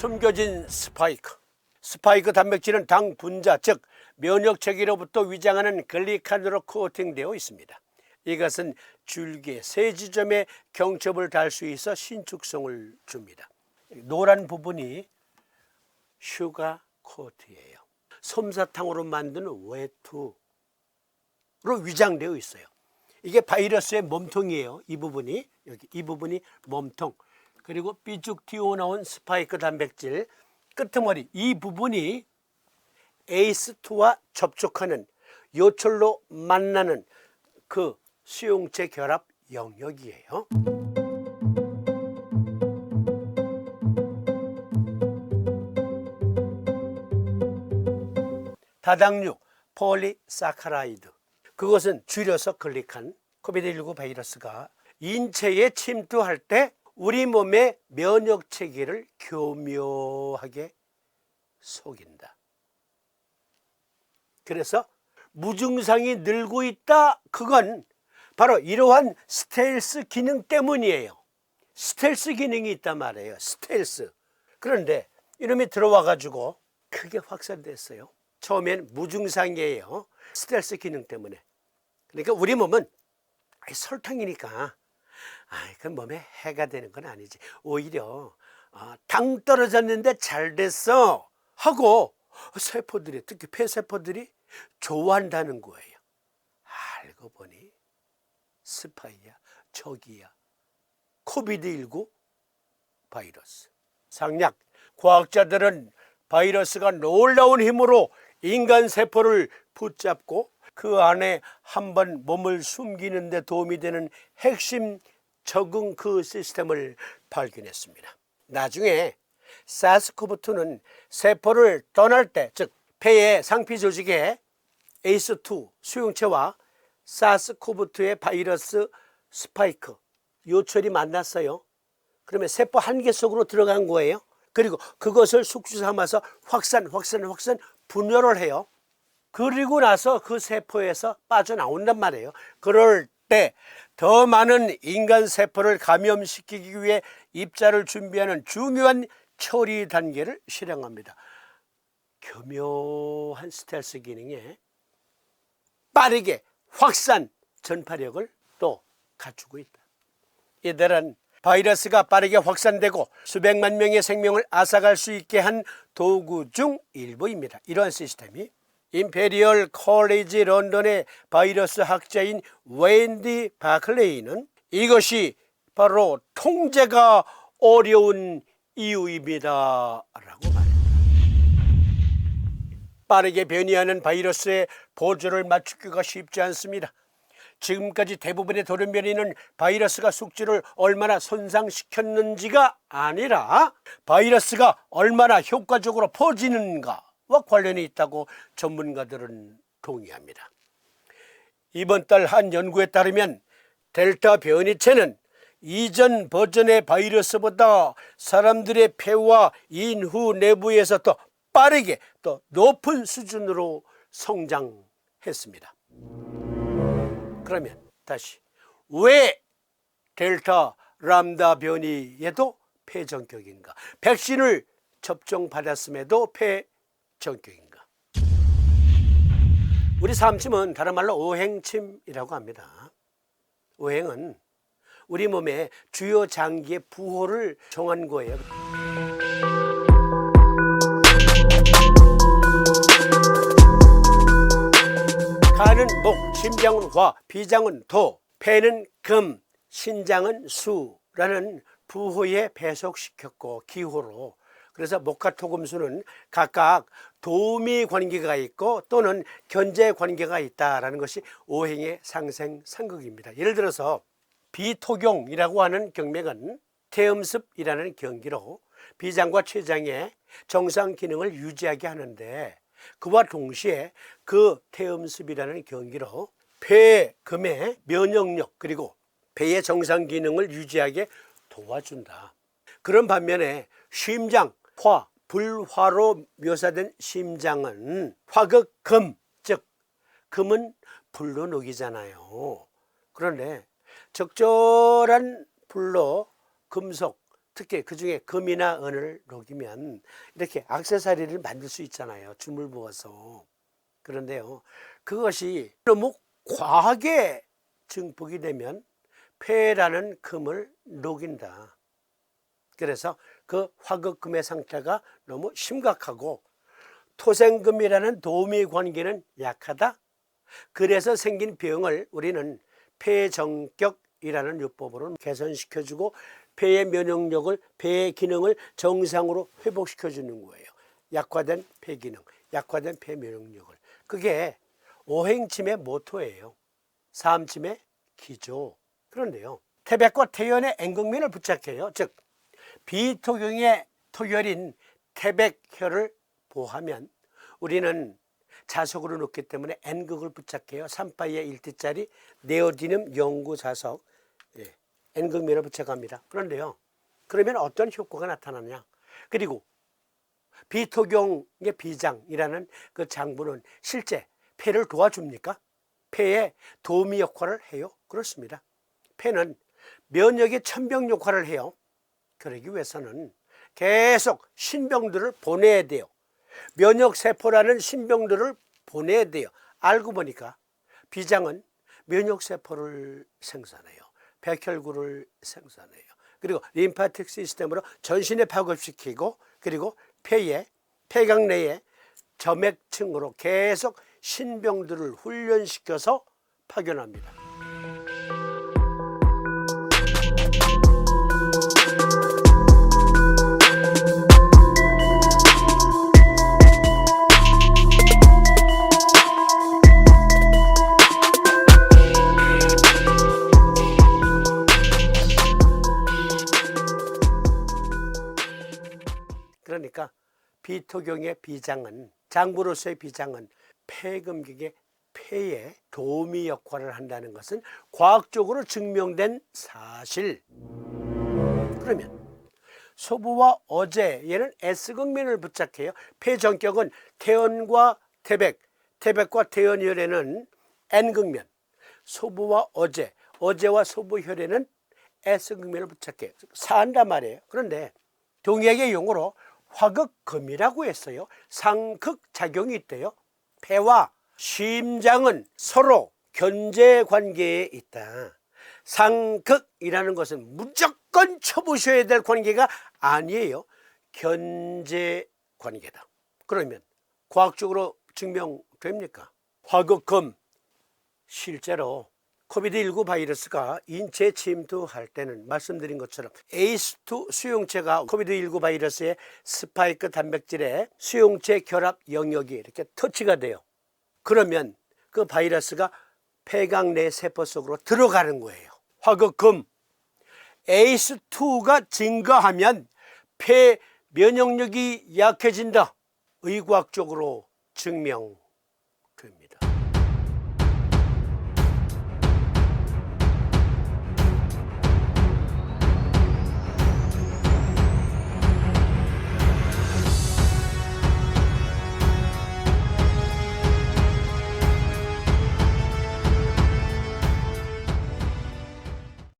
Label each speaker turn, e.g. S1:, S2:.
S1: 숨겨진 스파이크. 스파이크 단백질은 당 분자, 즉 면역체계로부터 위장하는 글리칸으로 코팅되어 있습니다. 이것은 줄기의 세 지점에 경첩을 달 수 있어 신축성을 줍니다. 노란 부분이 슈가 코트예요. 솜사탕으로 만든 외투로 위장되어 있어요. 이게 바이러스의 몸통이에요. 이 부분이, 여기 이 부분이 몸통. 그리고 삐쭉 튀어나온 스파이크 단백질 끄트머리, 이 부분이 ACE2와 접촉하는, 요철로 만나는 그 수용체 결합 영역이에요. 다당류 폴리사카라이드, 그것은 줄여서 글리칸. 코비드19 바이러스가 인체에 침투할 때 우리 몸의 면역 체계를 교묘하게 속인다. 그래서 무증상이 늘고 있다. 그건 바로 이러한 스텔스 기능 때문이에요. 스텔스 기능이 있단 말이에요. 스텔스. 그런데 이놈이 들어와 가지고 크게 확산됐어요. 처음엔 무증상이에요. 스텔스 기능 때문에. 그러니까 우리 몸은 설탕이니까 그 몸에 해가 되는 건 아니지. 오히려 당 떨어졌는데 잘 됐어 하고 세포들이, 특히 폐세포들이 좋아한다는 거예요. 알고 보니 스파이야, 적이야. 코비드19 바이러스. 상약, 과학자들은 바이러스가 놀라운 힘으로 인간 세포를 붙잡고 그 안에 한번 몸을 숨기는 데 도움이 되는 핵심 적응 그 시스템을 발견했습니다. 나중에 사스코브2는 세포를 떠날 때, 즉 폐의 상피 조직에 ACE2 수용체와 사스코브2의 바이러스 스파이크 요철이 만났어요. 그러면 세포 한 개 속으로 들어간 거예요. 그리고 그것을 숙주 삼아서 확산 분열을 해요. 그리고 나서 그 세포에서 빠져나온단 말이에요. 그럴 때 더 많은 인간 세포를 감염시키기 위해 입자를 준비하는 중요한 처리 단계를 실행합니다. 교묘한 스텔스 기능에 빠르게 확산 전파력을 또 갖추고 있다. 이들은 바이러스가 빠르게 확산되고 수백만 명의 생명을 앗아갈 수 있게 한 도구 중 일부입니다. 이러한 시스템이 임페리얼 컬리지 런던의 바이러스 학자인 웬디 바클레이는 이것이 바로 통제가 어려운 이유입니다 라고 말합니다. 빠르게 변이하는 바이러스의 보조를 맞추기가 쉽지 않습니다. 지금까지 대부분의 돌연변이는 바이러스가 숙주를 얼마나 손상시켰는지가 아니라 바이러스가 얼마나 효과적으로 퍼지는가와 관련이 있다고 전문가들은 동의합니다. 이번 달 한 연구에 따르면 델타 변이체는 이전 버전의 바이러스보다 사람들의 폐와 인후 내부에서 더 빠르게 더 높은 수준으로 성장했습니다. 그러면 다시, 왜 델타 람다 변이에도 폐전격인가? 백신을 접종받았음에도 폐전격인가? 우리 삼침은 다른 말로 오행침이라고 합니다. 오행은 우리 몸의 주요 장기의 부호를 정한 거예요. 간은 목, 심장은 화, 비장은 도, 폐는 금, 신장은 수라는 부호에 배속시켰고, 기호로. 그래서 목과 토금수는 각각 도우미 관계가 있고 또는 견제 관계가 있다라는 것이 오행의 상생상극입니다. 예를 들어서 비토경이라고 하는 경맥은 태음습이라는 경기로 비장과 췌장의 정상 기능을 유지하게 하는데, 그와 동시에 그 태음습이라는 경기로 폐, 금의 면역력 그리고 폐의 정상 기능을 유지하게 도와준다. 그런 반면에 심장, 화, 불화로 묘사된 심장은 화극 금, 즉 금은 불로 녹이잖아요. 그런데 적절한 불로 금속, 특히 그중에 금이나 은을 녹이면 이렇게 액세서리를 만들 수 있잖아요. 줌을 부어서. 그런데요, 그것이 너무 과하게 증폭이 되면 폐라는 금을 녹인다. 그래서 그 화극금의 상태가 너무 심각하고 토생금이라는 도미 관계는 약하다. 그래서 생긴 병을 우리는 폐정격이라는 요법으로 개선시켜주고 폐의 면역력을, 폐의 기능을 정상으로 회복시켜주는 거예요. 약화된 폐 기능, 약화된 폐 면역력을. 그게 오행침의 모토예요. 사암침의 기조. 그런데요, 태백과 태연의 N극면을 부착해요. 즉 비토경의 토결인 태백혈을 보하면 우리는 자석으로 놓기 때문에 N극을 부착해요. 3파의 1T짜리 네오디듐 영구 자석, N극면을 부착합니다. 그런데요, 그러면 어떤 효과가 나타나냐? 그리고 비토경의 비장이라는 그 장부는 실제 폐를 도와줍니까? 폐에 도미 역할을 해요? 그렇습니다. 폐는 면역의 천병 역할을 해요. 그러기 위해서는 계속 신병들을 보내야 돼요. 면역세포라는 신병들을 보내야 돼요. 알고 보니까 비장은 면역세포를 생산해요. 백혈구를 생산해요. 그리고 림파틱 시스템으로 전신에 파급시키고, 그리고 폐에, 폐각 내에 점액층으로 계속 신병들을 훈련시켜서 파견합니다. 그러니까 비토경의 비장은, 장부로서의 비장은 폐금경의 폐에 도미 역할을 한다는 것은 과학적으로 증명된 사실. 그러면 소부와 어제, 얘는 S극면을 부착해요. 폐정격은 태연과 태백, 태백과 태연혈에는 N극면, 소부와 어제, 어제와 소부혈에는 S극면을 부착해요. 산단 말이에요. 그런데 동의학의 용어로 화극금이라고 했어요. 상극작용이 있대요. 폐와 심장은 서로 견제 관계에 있다. 상극이라는 것은 무조건 쳐부셔야 될 관계가 아니에요. 견제 관계다. 그러면 과학적으로 증명됩니까? 화극금, 실제로 코비드19 바이러스가 인체에 침투할 때는 말씀드린 것처럼 ACE2 수용체가 코비드19 바이러스의 스파이크 단백질의 수용체 결합 영역이 이렇게 터치가 돼요. 그러면 그 바이러스가 폐각 내 세포 속으로 들어가는 거예요. 화극금, ACE2가 증가하면 폐 면역력이 약해진다. 의과학적으로 증명됩니다.